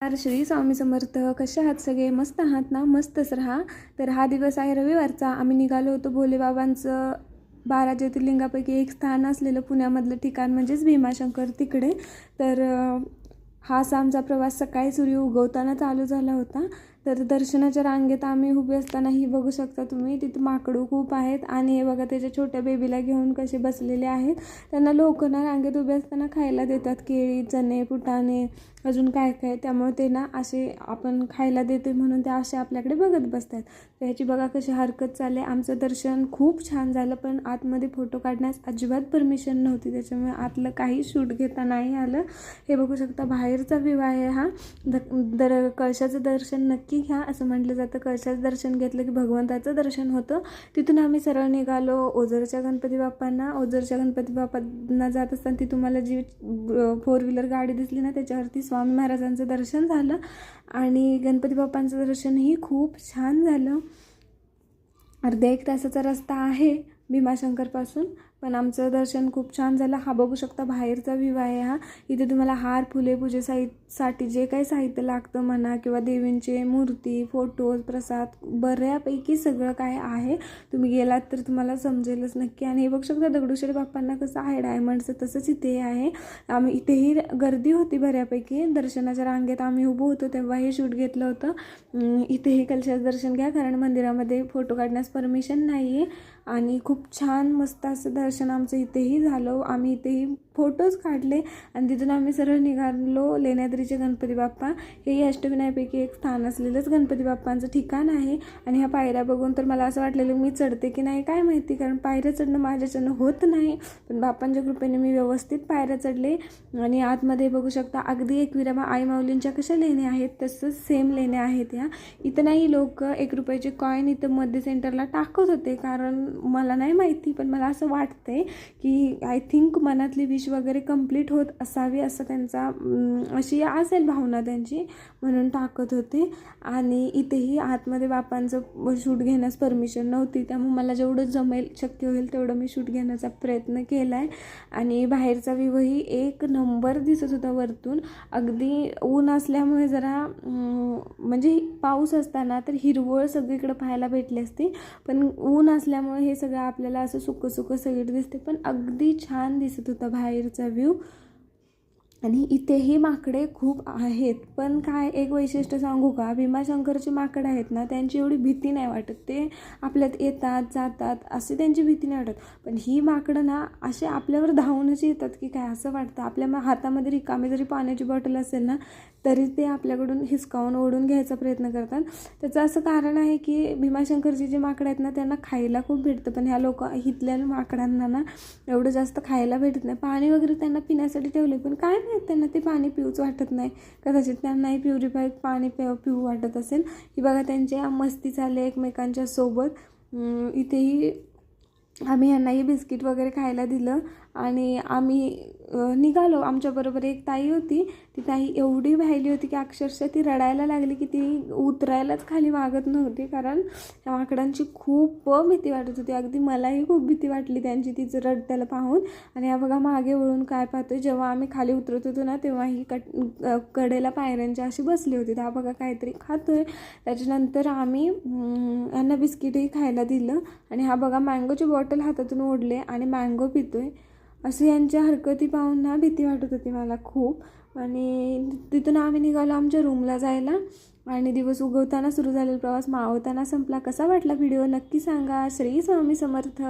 श्री स्वामी समर्थ. कशा आहात सगळे? मस्त आहात ना? मस्तच राहा. तर हा दिवस आहे रविवारचा. आम्ही निघालो होतो भोलेबाबांचं 12 ज्योतिर्लिंगापैकी एक स्थान असलेलं पुण्यामधलं ठिकाण म्हणजेच भीमाशंकर तिकडे. तर हा असा आमचा प्रवास सकाळी सूर्य उगवताना चालू झाला होता. तर दर्शनाच्या रांगेत आम्ही उभे असतानाही बघू शकता तुम्ही, तिथं माकडू खूप आहेत आणि हे बघा त्याच्या छोट्या बेबीला घेऊन कसे बसलेले आहेत. त्यांना लोक ना रांगेत उभे असताना खायला देतात, केळी, चणे, फुटाणे, अजून काय काय. त्यामुळे ते ना असे आपण खायला देतो म्हणून ते असे आपल्याकडे बघत बसतात. तर ह्याची बघा कशी हरकत चालली. आमचं दर्शन खूप छान झालं, पण आतमध्ये फोटो काढण्यास अजिबात परमिशन नव्हती, त्याच्यामुळे आतलं काही शूट घेता नाही आलं. हे बघू शकता बाहेरचा व्ह्यू आहे हा. कळशाचं दर्शन नक्की घ्या असं म्हटलं जातं. कळशाचं दर्शन घेतलं की भगवंताचं दर्शन होतं. तिथून आम्ही सरळ निघालो ओझरच्या गणपती बाप्पांना. ओझरच्या गणपती बाप्पांना जात असताना ती तुम्हाला जी 4 व्हीलर गाडी दिसली ना, त्याच्यावरती स्वामी महाराजांचं दर्शन झालं आणि गणपती बाप्पांचं दर्शनही खूप छान झालं. अर्ध्या 1 तासाचा रस्ता आहे भीमाशंकरपासून, पण आमचं दर्शन खूप छान झालं. हा बघू शकता बाहेरचा व्ह्यू आहे हा. इथे तुम्हाला हार, फुले, पूजेसाठी जे काही साहित्य लागतं म्हणा, किंवा देवींचे मूर्ती, फोटोज, प्रसाद, बऱ्यापैकी सगळं काय आहे. तुम्ही गेलात तर तुम्हाला समजेलच नक्की. आणि हे बघू शकता दगडूशेठ बाप्पांना कसं आहे डायमंडचं, तसंच इथे आहे. आम्ही इथेही गर्दी होती बऱ्यापैकी. दर्शनाच्या रांगेत आम्ही उभं होतो तेव्हा हे शूट घेतलं होतं. इथेही कलशाचं दर्शन घ्या, कारण मंदिरामध्ये फोटो काढण्यास परमिशन नाही आहे. आणि खूप छान मस्त असं दर्शन आमचं इथेही झालं. आम्ही इथेही फोटोज काढले आणि तिथून आम्ही सरळ निघालो लेण्याद्रीचे गणपती बाप्पा. हेही अष्टविनायकापैकी एक स्थान असलेलंच गणपती बाप्पांचं ठिकाण आहे. आणि ह्या पायऱ्या बघून तर मला असं वाटलेलं मी चढते की नाही काय माहिती, कारण पायऱ्या चढणं माझ्याच्यानं होत नाही. पण बाप्पांच्या कृपेने मी व्यवस्थित पायऱ्या चढले. आणि आतमध्ये बघू शकता अगदी एकविरा आई माऊलींच्या कशा लेण्या आहेत तसंच सेम लेण्या आहेत या. इथं नाही लोक 1 रुपयाचे कॉईन इथं मध्य सेंटरला टाकत होते, कारण मला नाही माहिती, पण मला असं वाटतंय की आय थिंक मनातली विश वगैरे कंप्लीट होत असावी असं त्यांचा अशी असेल भावना त्यांची, म्हणून टाकत होते. आणि इथेही आतमध्ये बाप्पांचं शूट घेण्यास परमिशन नव्हती, त्यामुळे मला जेवढं जमेल शक्य होईल तेवढं मी शूट घेण्याचा प्रयत्न केला आहे. आणि बाहेरचा व्ह्यूही 1 नंबर दिसत होता वरतून. अगदी ऊन असल्यामुळे जरा म्हणजे पाऊस असताना तर हिरवळ सगळीकडे पाहायला भेटली असती, पण ऊन असल्यामुळे हे सगळं आपल्याला असं सुकं सुकं सगळं दिसते. पण अगदी छान दिसत होता बाहेरचा व्ह्यू. आणि इथेही माकडे खूप आहेत, पण काय एक वैशिष्ट्य सांगू का, भीमाशंकरचे माकडे आहेत ना त्यांची एवढी भीती नाही वाटत. ते आपल्यात येतात जातात असे त्यांची भीती नाही वाटत. पण ही माकडं ना असे आपल्यावर धावूनच येतात की काय असं वाटतं. आपल्या हातामध्ये रिकामी जरी पाण्याची बॉटल असेल ना तरी ते आपल्याकडून हिसकावून ओढून घ्यायचा प्रयत्न करतात. त्याचं असं कारण आहे की भीमाशंकरची जी माकडं आहेत ना त्यांना खायला खूप भेटतं, पण ह्या इथल्या माकडांना ना एवढं जास्त खायला भेटत नाही. पाणी वगैरे त्यांना पिण्यासाठी ठेवले, पण काय माहीत त्यांना ते पाणी पिऊच वाटत नाही. कदाचित त्यांनाही प्युरिफाईड पाणी पिऊ वाटत असेल. ही बघा त्यांच्या मस्ती चालले एकमेकांच्या सोबत. इथेही आम्ही ह्यांनाही बिस्किट वगैरे खायला दिलं आणि आम्ही निघालो. आमच्याबरोबर एक ताई होती. ती ताई एवढी व्हायली होती की अक्षरशः ती रडायला लागली की ती उतरायलाच खाली मागत नव्हती, कारण त्या माकडांची खूप भीती वाटत होती. अगदी मलाही खूप भीती वाटली त्यांची तिचं रडत्याला पाहून. आणि हा बघा मागे वळून काय पाहतोय, जेव्हा आम्ही खाली उतरत होतो ना तेव्हा ही कडेला पायऱ्यांच्या अशी बसली होती. हा बघा काहीतरी खातोय. त्याच्यानंतर आम्ही यांना बिस्किटही खायला दिलं आणि हा बघा मँगोची बॉटल हातातून ओढले आणि मँगो पितोय. असं यांच्या हरकती पाहून ना भीती वाटत होती मला खूप. आणि तिथून आम्ही निघालो आमच्या रूमला जायला. आणि दिवस उगवताना सुरू झालेला प्रवास मावळताना संपला. कसा वाटला व्हिडिओ नक्की सांगा. श्री स्वामी समर्थ.